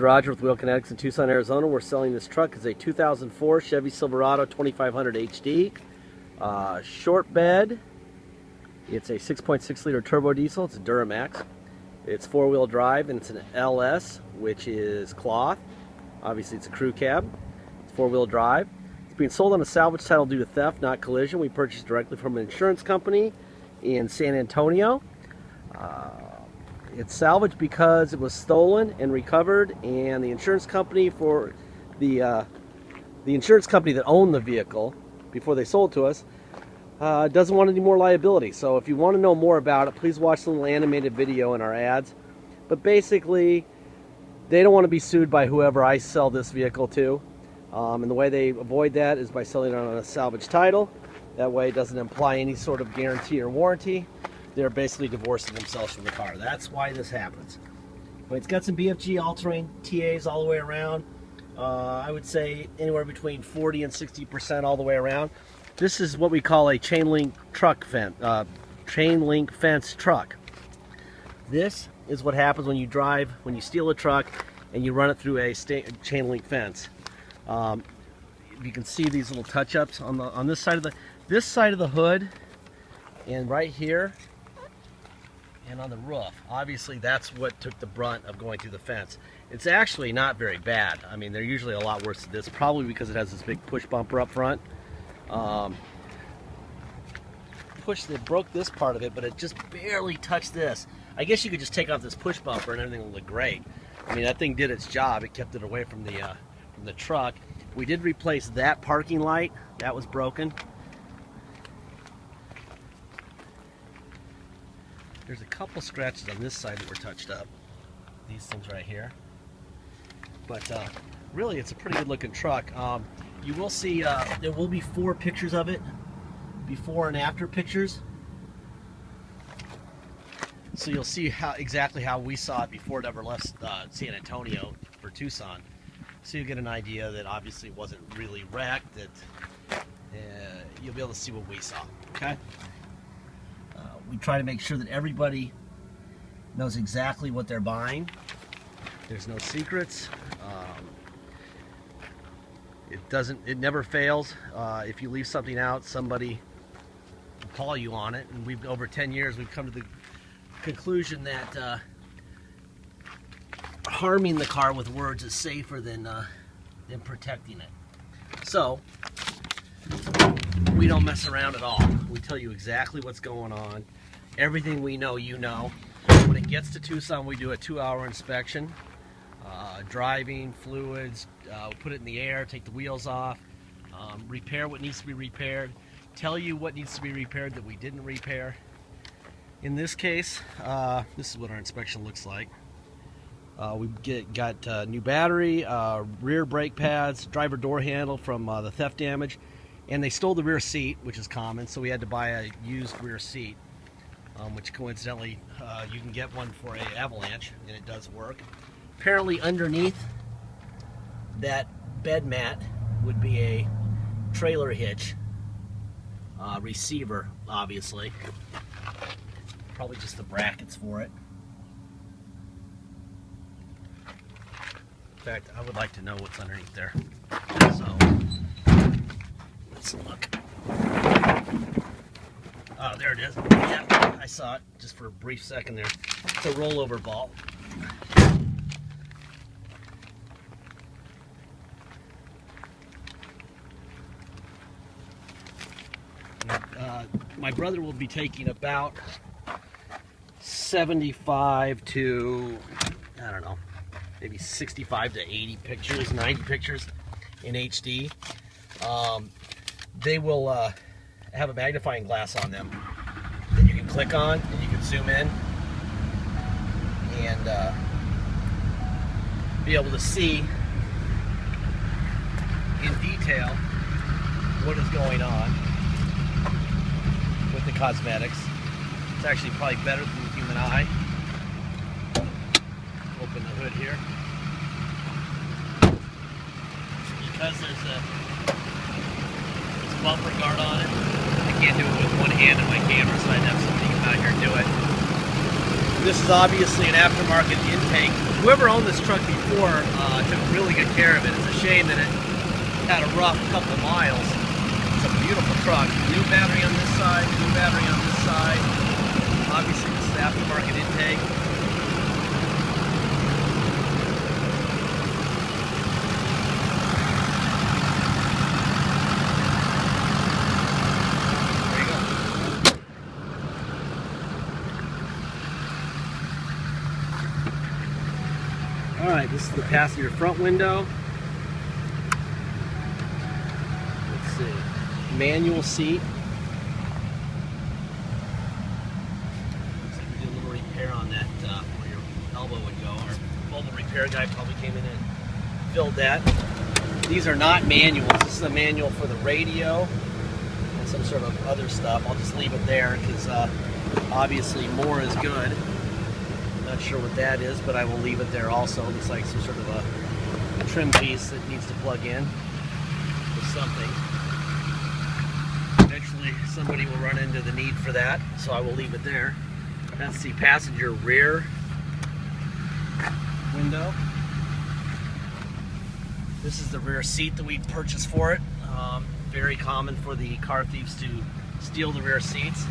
Roger with Kinetics in Tucson, Arizona. We're selling this truck. It's a 2004 Chevy Silverado 2500 HD. Short bed. It's a 6.6 liter turbo diesel. It's a Duramax. It's four-wheel drive and it's an LS, which is cloth. Obviously it's a crew cab. It's four-wheel drive. It's being sold on a salvage title due to theft, not collision. We purchased directly from an insurance company in San Antonio. It's salvaged because it was stolen and recovered, and the insurance company for the insurance company that owned the vehicle before they sold it to us doesn't want any more liability. So if you want to know more about it, please watch the little animated video in our ads. But basically, they don't want to be sued by whoever I sell this vehicle to, and the way they avoid that is by selling it on a salvage title. That way it doesn't imply any sort of guarantee or warranty. They're basically divorcing themselves from the car. That's why this happens. But it's got some BFG all-terrain TAs all the way around. I would say anywhere between 40 and 60% all the way around. This is what we call a chain link fence truck. This is what happens when you steal a truck and you run it through a chain link fence. You can see these little touch-ups on this side of the hood, and right here, and on the roof. Obviously that's what took the brunt of going through the fence. It's actually not very bad. I mean, they're usually a lot worse than this, probably because it has this big push bumper up front. They broke this part of it, but it just barely touched this. I guess you could just take off this push bumper and everything will look great. I mean, that thing did its job. It kept it away from the truck. We did replace that parking light. That was broken. There's a couple scratches on this side that were touched up. These things right here. But really, it's a pretty good looking truck. You will see, there will be 4 pictures of it, before and after pictures. So you'll see exactly how we saw it before it ever left San Antonio for Tucson. So you'll get an idea that obviously it wasn't really wrecked, that you'll be able to see what we saw, okay? We try to make sure that everybody knows exactly what they're buying. There's no secrets. It never fails. If you leave something out, somebody will call you on it. And over 10 years, we've come to the conclusion that harming the car with words is safer than protecting it. So we don't mess around at all. We tell you exactly what's going on. Everything we know, you know. When it gets to Tucson, we do a 2-hour inspection. Driving, fluids, put it in the air, take the wheels off, repair what needs to be repaired, tell you what needs to be repaired that we didn't repair. In this case, this is what our inspection looks like. We got new battery, rear brake pads, driver door handle from the theft damage, and they stole the rear seat, which is common, so we had to buy a used rear seat, which coincidentally you can get one for an Avalanche, and it does work. Apparently underneath that bed mat would be a trailer hitch receiver, obviously. Probably just the brackets for it. In fact, I would like to know what's underneath there. So, let's look. Oh, there it is. Yeah, I saw it just for a brief second there. It's a rollover ball. My brother will be taking about 75 to, I don't know, maybe 65 to 80 pictures, 90 pictures in HD. They will have a magnifying glass on them that you can click on and you can zoom in and be able to see in detail what is going on with the cosmetics. It's actually probably better than the human eye. Open the hood here. Because there's a bumper guard on it, I can't do it with one hand in my camera, so I'd have somebody come out here and do it. This is obviously an aftermarket intake Whoever owned this truck before took really good care of it. It's a shame that it had a rough couple of miles. It's a beautiful truck. New battery on this side, new battery on this side. Obviously, this is aftermarket intake. Alright, this is the passenger front window. Let's see. Manual seat. Looks like we did a little repair on that where your elbow would go. Our mobile repair guy probably came in and filled that. These are not manuals. This is a manual for the radio and some sort of other stuff. I'll just leave it there because obviously more is good. Not sure what that is, but I will leave it there also. It looks like some sort of a trim piece that needs to plug in or something. Eventually somebody will run into the need for that, so I will leave it there. That's the passenger rear window. This is the rear seat that we purchased for it. Very common for the car thieves to steal the rear seats.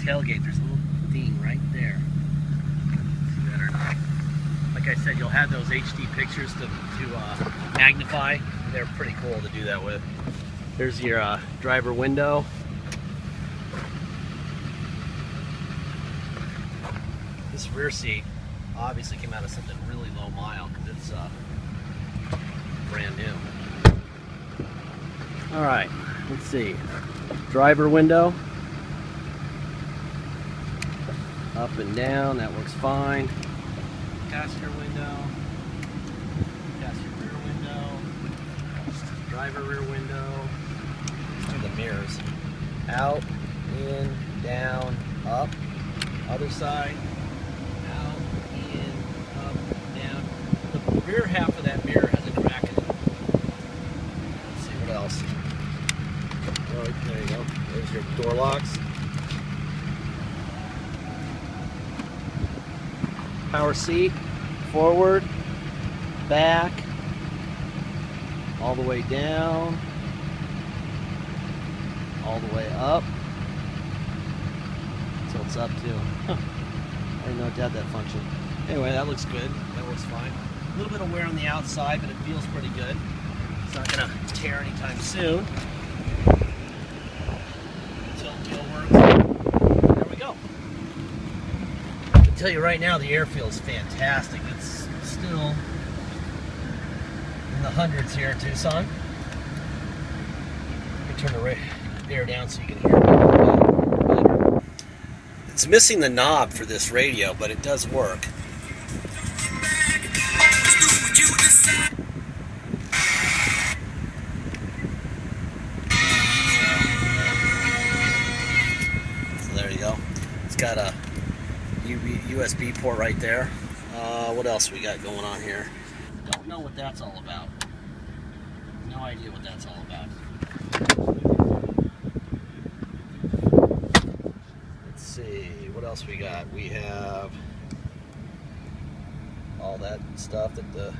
Tailgate, there's a little thing right there. See that or not? Like I said, you'll have those HD pictures to magnify. They're pretty cool to do that with. There's your driver window. This rear seat obviously came out of something really low mile because it's brand new. All right, let's see. Driver window. Up and down, that works fine. Passenger window, passenger rear window, driver rear window. Let's do the mirrors. Out, in, down, up. Other side. Out, in, up, down. The rear half of that mirror has a crack in it. Let's see what else. Oh, there you go. There's your door locks. Power seat, forward, back, all the way down, all the way up. So it's up too. I didn't know it had that function. Anyway, that looks good. That works fine. A little bit of wear on the outside, but it feels pretty good. It's not going to tear anytime soon. Tilt wheel works. There we go. I tell you right now, the air feels fantastic. It's still in the hundreds here in Tucson. Let me turn the air down so you can hear me a little bit better. It's missing the knob for this radio, but it does work. So there you go. It's got a USB port right there. What else we got going on here? Don't know what that's all about. No idea what that's all about. Let's see, what else we got? We have all that stuff that the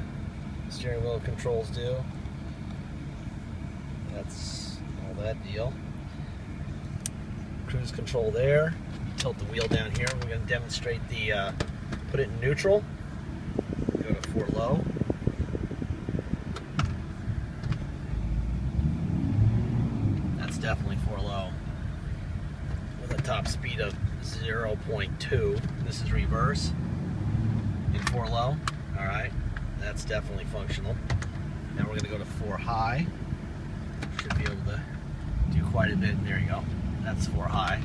steering wheel controls do. That's all that deal. Cruise control there. Tilt the wheel down here. We're going to demonstrate the put it in neutral. Go to 4 low. That's definitely 4 low. With a top speed of 0.2. This is reverse in 4 low. Alright, that's definitely functional. Now we're going to go to 4 high. Should be able to do quite a bit. And there you go. That's 4 high.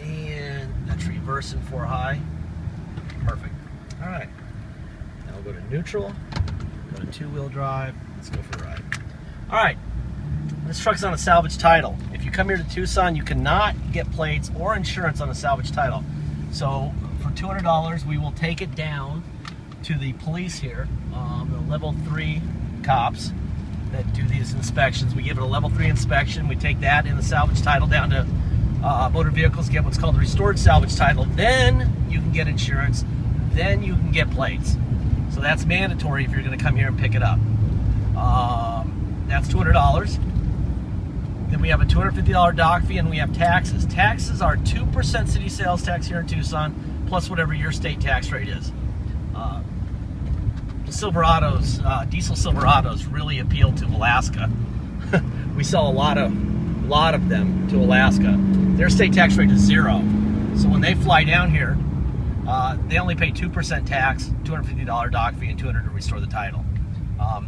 And that's reverse in 4 high. Perfect. Alright. Now we'll go to neutral. Go to 2-wheel drive. Let's go for a ride. Alright. This truck's on a salvage title. If you come here to Tucson, you cannot get plates or insurance on a salvage title. So for $200, we will take it down to the police here, the level 3 cops, that do these inspections. We give it a level 3 inspection. We take that in the salvage title down to motor vehicles, get what's called the restored salvage title. Then you can get insurance. Then you can get plates. So that's mandatory if you're going to come here and pick it up. That's $200. Then we have a $250 dock fee, and we have taxes. Taxes are 2% city sales tax here in Tucson, plus whatever your state tax rate is. The Silverados, diesel Silverados, really appeal to Alaska. We sell a lot of them to Alaska. Their state tax rate is 0. So when they fly down here, they only pay 2% tax, $250 dock fee, and $200 to restore the title.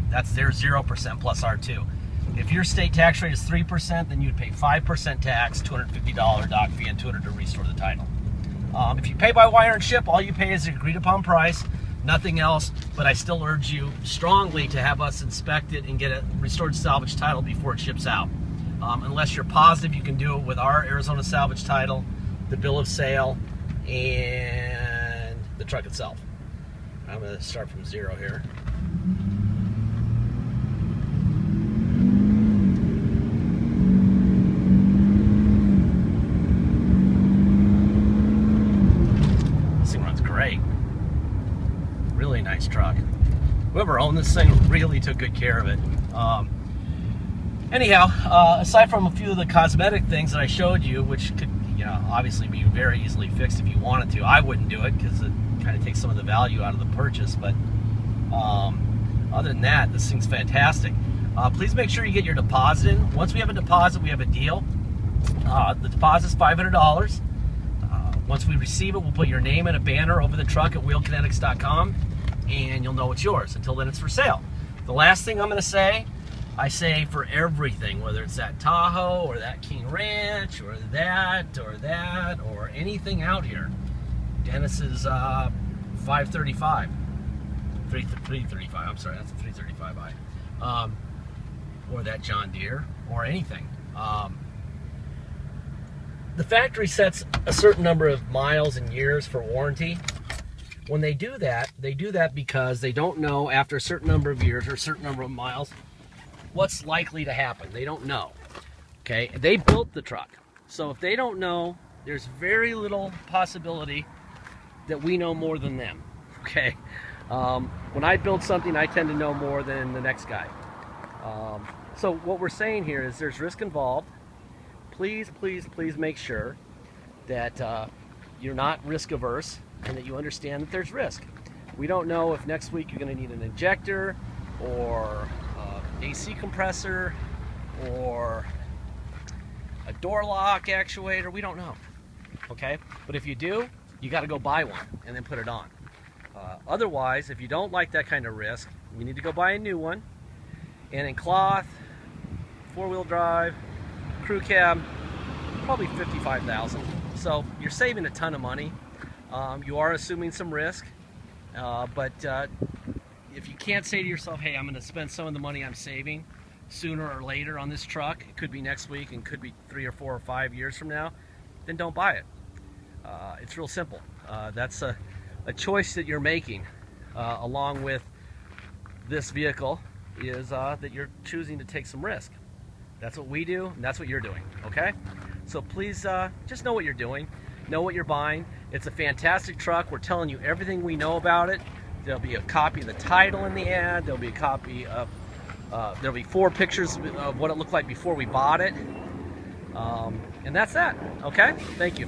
That's their 0% plus R2. If your state tax rate is 3%, then you'd pay 5% tax, $250 dock fee, and $200 to restore the title. If you pay by wire and ship, all you pay is the agreed upon price, nothing else. But I still urge you strongly to have us inspect it and get a restored salvage title before it ships out. Unless you're positive you can do it with our Arizona salvage title, the bill of sale, and the truck itself. I'm going to start from 0 here. This thing runs great. Really nice truck. Whoever owned this thing really took good care of it. Anyhow, aside from a few of the cosmetic things that I showed you, which could, obviously be very easily fixed if you wanted to. I wouldn't do it because it kind of takes some of the value out of the purchase. But other than that, this thing's fantastic. Please make sure you get your deposit in. Once we have a deposit, we have a deal. The deposit's $500. Once we receive it, we'll put your name and a banner over the truck at wheelkinetics.com, and you'll know it's yours. Until then, it's for sale. The last thing I'm going to say, I say for everything, whether it's that Tahoe or that King Ranch or that or anything out here, Dennis's 535, 335. I'm sorry, that's a 335i, or that John Deere or anything. The factory sets a certain number of miles and years for warranty. When they do that because they don't know after a certain number of years or a certain number of miles what's likely to happen. They don't know. Okay, they built the truck, so if they don't know, there's very little possibility that we know more than them. Okay, when I build something, I tend to know more than the next guy. So what we're saying here is there's risk involved. Please, please, please make sure that you're not risk averse and that you understand that there's risk. We don't know if next week you're going to need an injector or AC compressor or a door lock actuator. We don't know. Okay, but if you do, you got to go buy one and then put it on. Otherwise, if you don't like that kind of risk, you need to go buy a new one. And in cloth, 4-wheel drive, crew cab, probably $55,000. So you're saving a ton of money. You are assuming some risk, but if you can't say to yourself, hey, I'm going to spend some of the money I'm saving sooner or later on this truck, it could be next week and could be 3 or 4 or 5 years from now, then don't buy it. It's real simple. That's a choice that you're making along with this vehicle, is that you're choosing to take some risk. That's what we do, and that's what you're doing, okay? So please just know what you're doing, know what you're buying. It's a fantastic truck. We're telling you everything we know about it. There'll be a copy of the title in the ad. There'll be a copy of, there'll be 4 pictures of what it looked like before we bought it. And that's that, okay? Thank you.